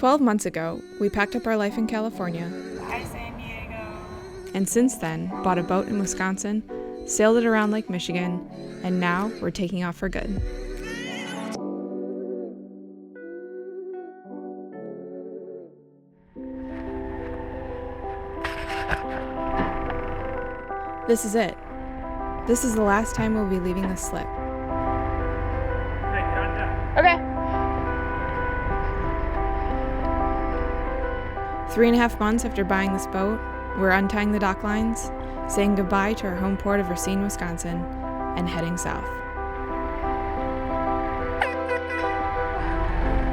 12 months ago, we packed up our life in California. Hi, San Diego. And since then, bought a boat in Wisconsin, sailed it around Lake Michigan, and now we're taking off for good. This is it. This is the last time we'll be leaving this slip. Okay. 3.5 months after buying this boat, we're untying the dock lines, saying goodbye to our home port of Racine, Wisconsin, and heading south.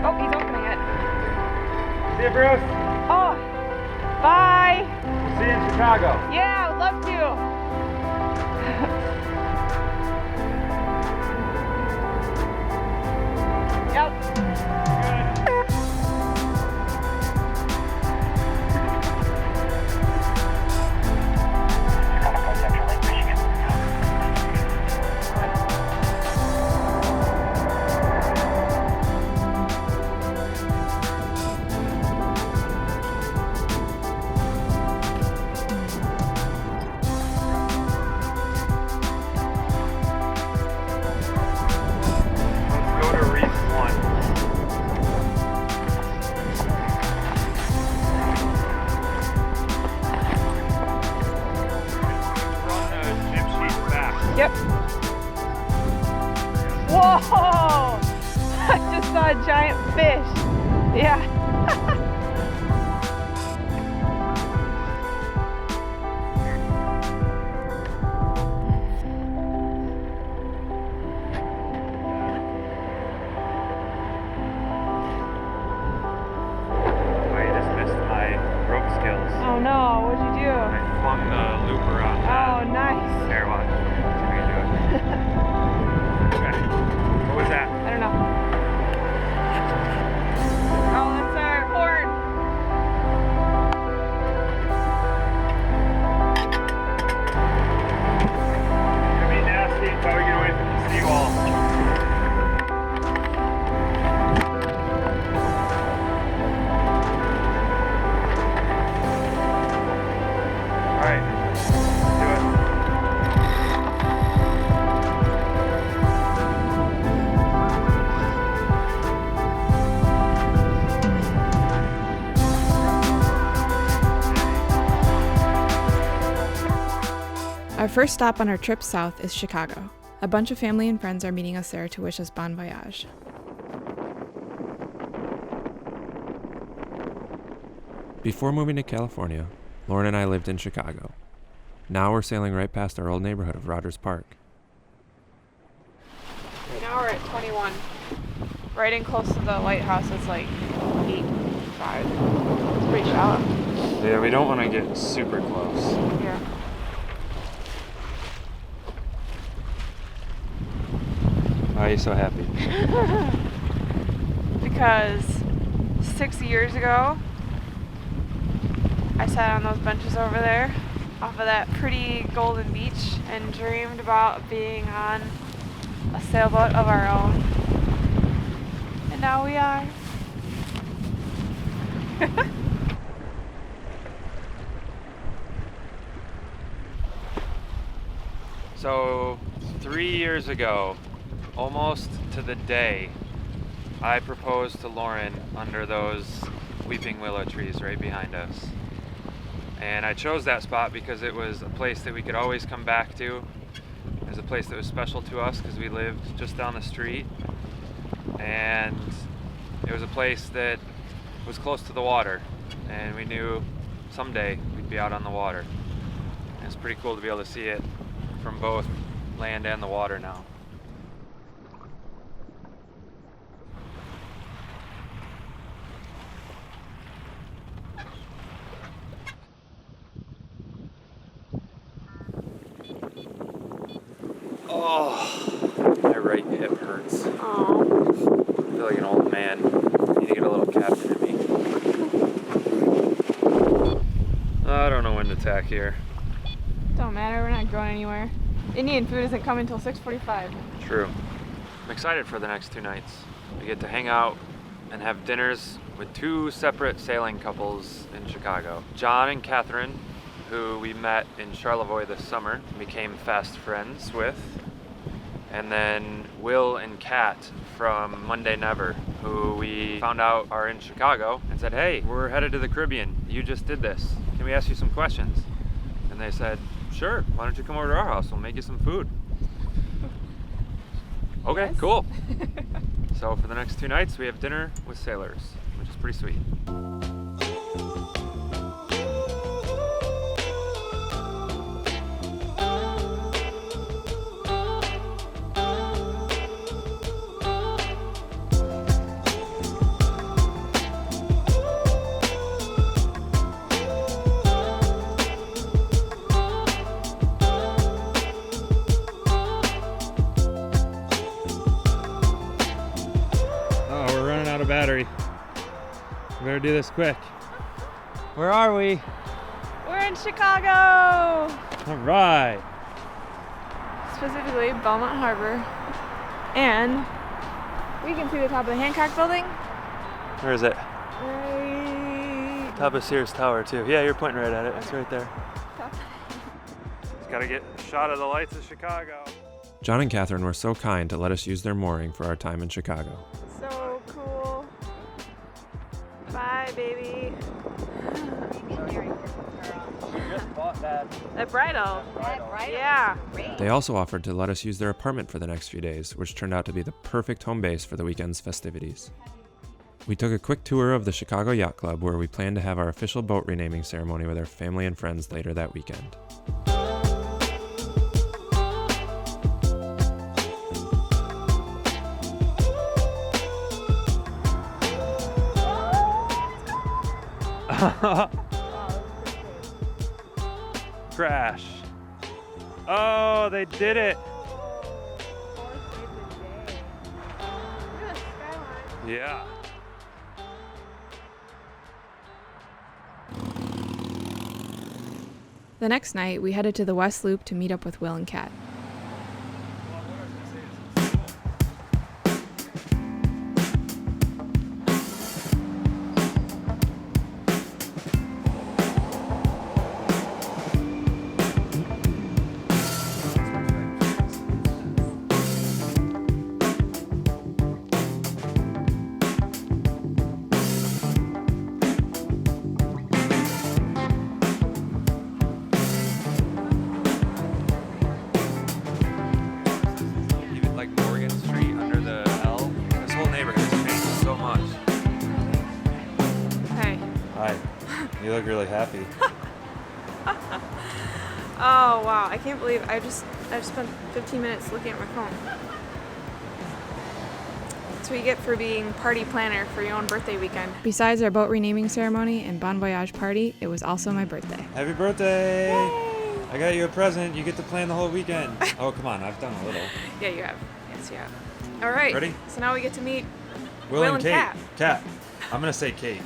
Oh, he's opening it. See you, Bruce. Oh, bye. See you in Chicago. Yeah, I would love to. Yep. Yep. Whoa! I just saw a giant fish. Yeah. I just missed my rope skills. Oh no, what'd you do? I flung the loop around. Oh, nice. There, watch. See if we can do it. Okay. What was that? I don't know. Oh, that's our horn. It's gonna be nasty until we get away from the seawall. Alright. Do it. Our first stop on our trip south is Chicago. A bunch of family and friends are meeting us there to wish us bon voyage. Before moving to California, Lauren and I lived in Chicago. Now we're sailing right past our old neighborhood of Rogers Park. Right now we're at 21. Right in close to the lighthouse, it's like 8.5. It's pretty shallow. Yeah, we don't want to get super close. Yeah. Why are you so happy? Because 6 years ago, I sat on those benches over there off of that pretty golden beach and dreamed about being on a sailboat of our own. And now we are. So, 3 years ago, almost to the day, I proposed to Lauren under those weeping willow trees right behind us. And I chose that spot because it was a place that we could always come back to. It was a place that was special to us because we lived just down the street. And it was a place that was close to the water. And we knew someday we'd be out on the water. And it's pretty cool to be able to see it from both land and the water now. Oh, my right hip hurts. Oh. I feel like an old man. I need to get a little captain in me. I don't know when to tack here. Don't matter, we're not going anywhere. Indian food isn't coming until 6:45. True. I'm excited for the next 2 nights. We get to hang out and have dinners with two separate sailing couples in Chicago. Jon and Katharine, who we met in Charlevoix this summer, became fast friends with. And then Will and Kat from Monday Never, who we found out are in Chicago and said, hey, we're headed to the Caribbean. You just did this. Can we ask you some questions? And they said, sure, why don't you come over to our house? We'll make you some food. Okay, yes. Cool. So for the next 2 nights, we have dinner with sailors, which is pretty sweet. Battery. We better do this quick. Where are we? We're in Chicago! All right. Specifically, Belmont Harbor. And we can see the top of the Hancock building. Where is it? Right. Top of Sears Tower, too. Yeah, you're pointing right at it. It's right there. Just gotta get a shot of the lights of Chicago. Jon and Katharine were so kind to let us use their mooring for our time in Chicago. So cool. Bye, baby. Just bought that bridle. Yeah. They also offered to let us use their apartment for the next few days, which turned out to be the perfect home base for the weekend's festivities. We took a quick tour of the Chicago Yacht Club, where we plan to have our official boat renaming ceremony with our family and friends later that weekend. Crash. Oh, they did it. Yeah. The next night, we headed to the West Loop to meet up with Will and Kat. You look really happy. Oh wow, I can't believe I've spent 15 minutes looking at my phone. That's what you get for being party planner for your own birthday weekend. Besides our boat renaming ceremony and bon voyage party, it was also my birthday. Happy birthday! Yay! I got you a present. You get to plan the whole weekend. Oh, come on, I've done a little. Yeah, you have. Yes, you have. All right. Ready? So now we get to meet Will and Kate. Kat. Kat. I'm gonna say Kate.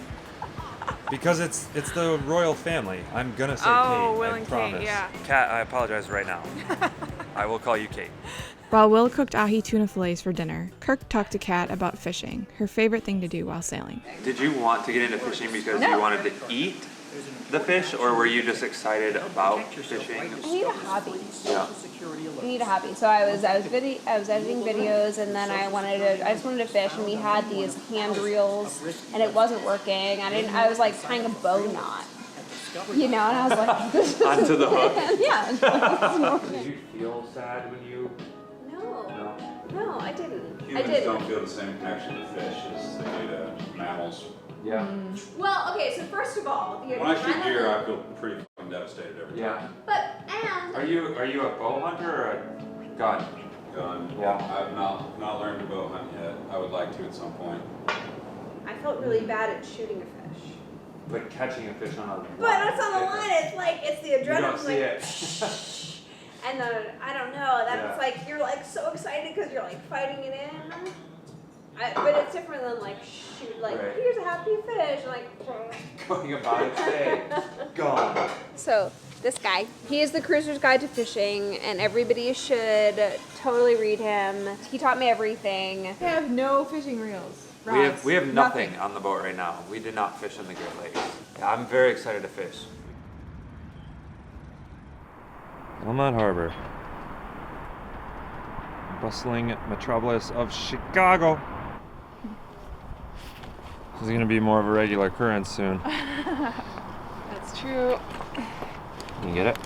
Because it's the royal family. I'm gonna say Kate. Will I and promise. Kate, yeah. Kat, I apologize right now. I will call you Kate. While Will cooked ahi tuna fillets for dinner, Kirk talked to Kat about fishing, her favorite thing to do while sailing. Did you want to get into fishing because you wanted to eat the fish, or were you just excited about fishing? I need a hobby. Yeah. I need a hobby. So I was editing videos, and then I just wanted to fish, and we had these hand reels, and it wasn't working. I was like tying a bow knot, and I was like, this onto the hook. Yeah. Did you feel sad when you? No, I didn't. Humans don't feel the same connection to fish as they do to mammals. Yeah. Well, okay. So first of all, When I shoot deer, I feel pretty fucking devastated every time. Yeah. Are you a bow hunter or a gun? Gun. Yeah. I've not learned to bow hunt yet. I would like to at some point. I felt really bad at shooting a fish. But catching a fish on a line. But it's on the line. It's the adrenaline. You don't see it. And then I don't know. That's like you're like so excited because you're like fighting it in. But it's different than like shoot. Like Right. Here's a happy fish. Like Going about its day. Gone. So this guy, he is the Cruiser's Guide to Fishing, and everybody should totally read him. He taught me everything. I have no fishing reels. We have nothing on the boat right now. We did not fish in the Great Lakes. Yeah, I'm very excited to fish. Belmont Harbor. Bustling metropolis of Chicago. This is going to be more of a regular occurrence soon. That's true. You get it?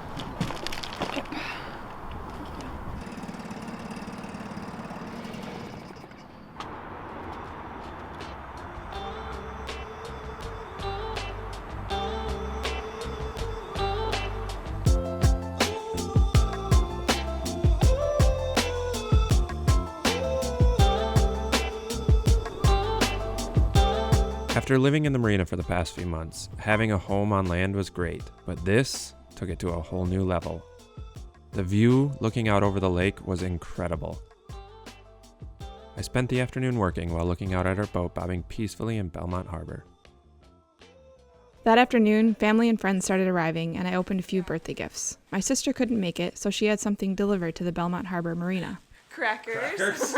After living in the marina for the past few months, having a home on land was great, but this took it to a whole new level. The view looking out over the lake was incredible. I spent the afternoon working while looking out at our boat bobbing peacefully in Belmont Harbor. That afternoon, family and friends started arriving, and I opened a few birthday gifts. My sister couldn't make it, so she had something delivered to the Belmont Harbor Marina. Crackers.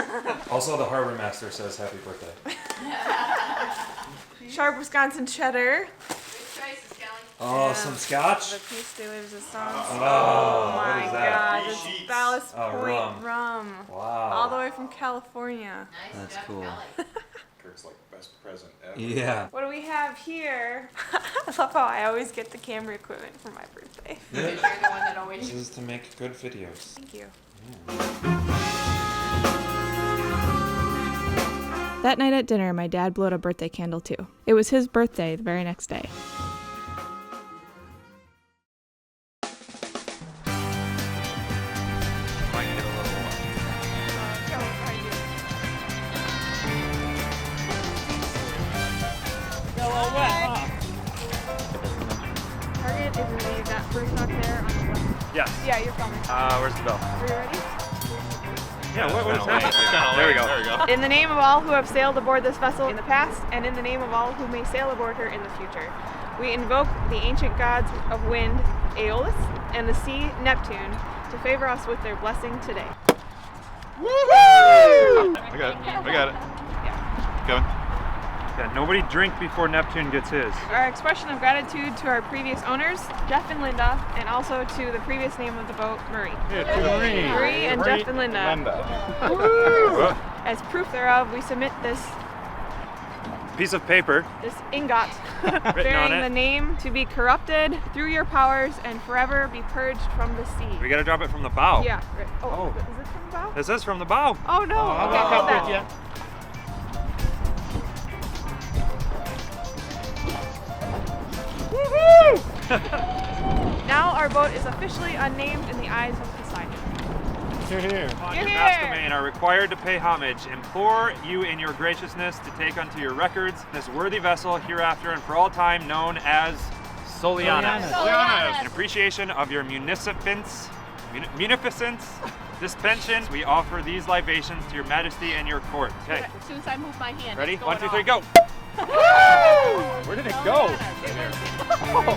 Also, the harbor master says happy birthday. Sharp Wisconsin cheddar. Oh, some scotch? The piece de resistance. Oh, my what is that? God, it's Ballast Point rum. Wow. All the way from California. That's cool. Kirk's like best present ever. Yeah. What do we have here? I love how I always get the camera equipment for my birthday. You're the one that always. This is to make good videos. Thank you. That night at dinner, my dad blew out a birthday candle too. It was his birthday the very next day. Target is that first dock there on the left. Yes. Yeah, you're filming. Where's the bell? Are you ready? Yeah, what is that? There we go. In the name of all who have sailed aboard this vessel in the past, and in the name of all who may sail aboard her in the future, we invoke the ancient gods of wind, Aeolus, and the sea, Neptune, to favor us with their blessing today. I got it. Yeah. Going. Yeah, nobody drink before Neptune gets his. Our expression of gratitude to our previous owners, Jeff and Linda, and also to the previous name of the boat, Marie. Yeah, to the Marie. Marie and Jeff and Linda. As proof thereof, we submit this Piece of paper. ingot on bearing it. the name to be corrupted through your powers and forever be purged from the sea. We gotta drop it from the bow. Yeah. Right. Oh. Is it from the bow? It says from the bow. Oh no. Okay, hold that. Now our boat is officially unnamed in the eyes of Poseidon. Here, here. On You're your here. mastermain are required to pay homage. Implore you in your graciousness to take unto your records this worthy vessel hereafter and for all time known as Soulianis. In appreciation of your munificence, this pension, we offer these libations to your majesty and your court. Okay, As soon as I move my hand, ready? it's 1, going 2, 3, off. go! Where did it go?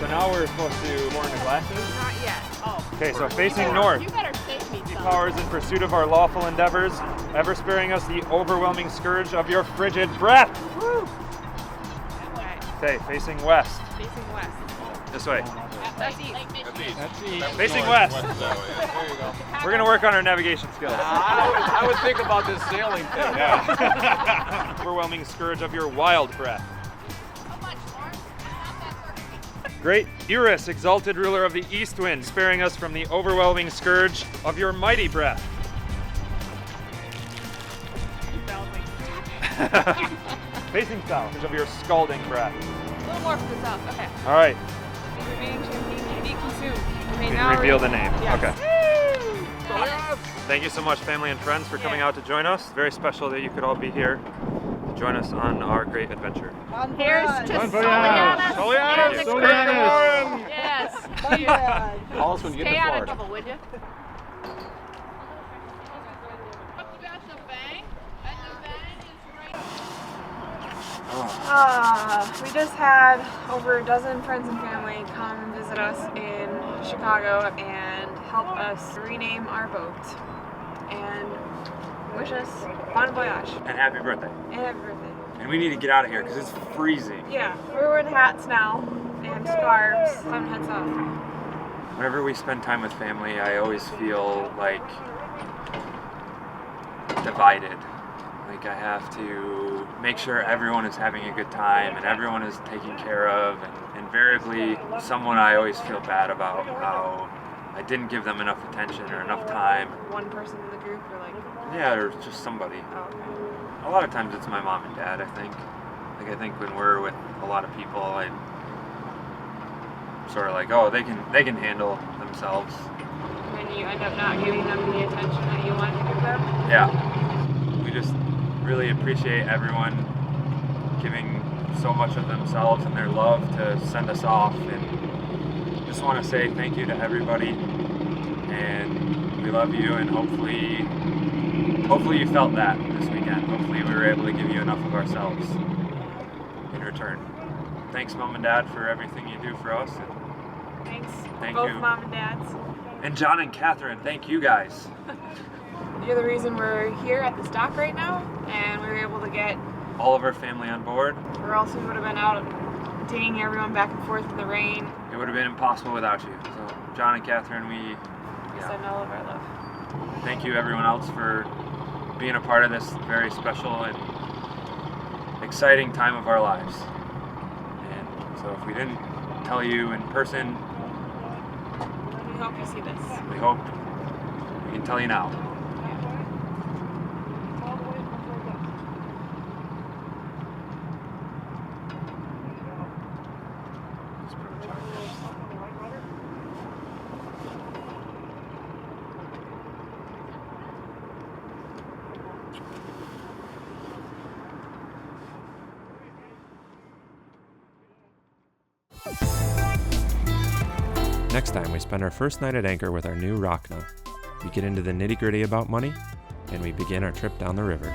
So now we're supposed to pour in the glasses? Not yet. Oh. Okay, so facing north. You better save me some. Powers in pursuit of our lawful endeavors, ever sparing us the overwhelming scourge of your frigid breath. Okay. Okay, facing west. Facing west. This way. That's east. That's east. Facing west. That way. There you go. We're gonna work on our navigation skills. I would think about this sailing thing. Yeah. Overwhelming scourge of your wild breath. How much, Lawrence? Not that thirsty. Great Eurus, exalted ruler of the east wind, sparing us from the overwhelming scourge of your mighty breath. Facing south of your scalding breath. A little more for the south. Okay. All right, Remaining champagne to be consumed. You may we now can reveal the name. Yes. Okay. Thank you so much, family and friends, for coming out to join us. Very special that you could all be here to join us on our great adventure. Here's to Bon Soulianis. Soulianis! And the Soulianis! crew. Yes. Call us when you get Stay to out of Florida. trouble, would you? That's the bank. And the bank is right. We just had over a dozen friends and family come visit us in Chicago and help us rename our boat and wish us bon voyage And happy birthday. and happy birthday. And we need to get out of here because it's freezing. Yeah, we're wearing hats now and scarves. Sun heads off. Whenever we spend time with family, I always feel like divided. Like I have to make sure everyone is having a good time and everyone is taken care of, and invariably someone I always feel bad about how I didn't give them enough attention or enough time. One person in the group, or like? Yeah, or just somebody. Oh, okay. A lot of times it's my mom and dad, I think. Like I think when we're with a lot of people, I sort of like, oh, they can handle themselves. And you end up not giving them the attention that you want to give them? Yeah. We just really appreciate everyone giving so much of themselves and their love to send us off, and just want to say thank you to everybody, and we love you, and hopefully you felt that this weekend. Hopefully we were able to give you enough of ourselves in return. Thanks, Mom and Dad, for everything you do for us. And Thanks. Thank Both you. Mom and Dads. And John and Katharine, thank you guys. You're the reason we're here at this dock right now, and we were able to get, All of our family on board. or else we would have been out dinging everyone back and forth in the rain. It would have been impossible without you. So, John and Katharine, we Send all of our love. thank you everyone else for being a part of this very special and exciting time of our lives. And so if we didn't tell you in person, We hope you see this. we hope we can tell you now. Next time, we spend our first night at anchor with our new Rockna. We get into the nitty-gritty about money, and we begin our trip down the river.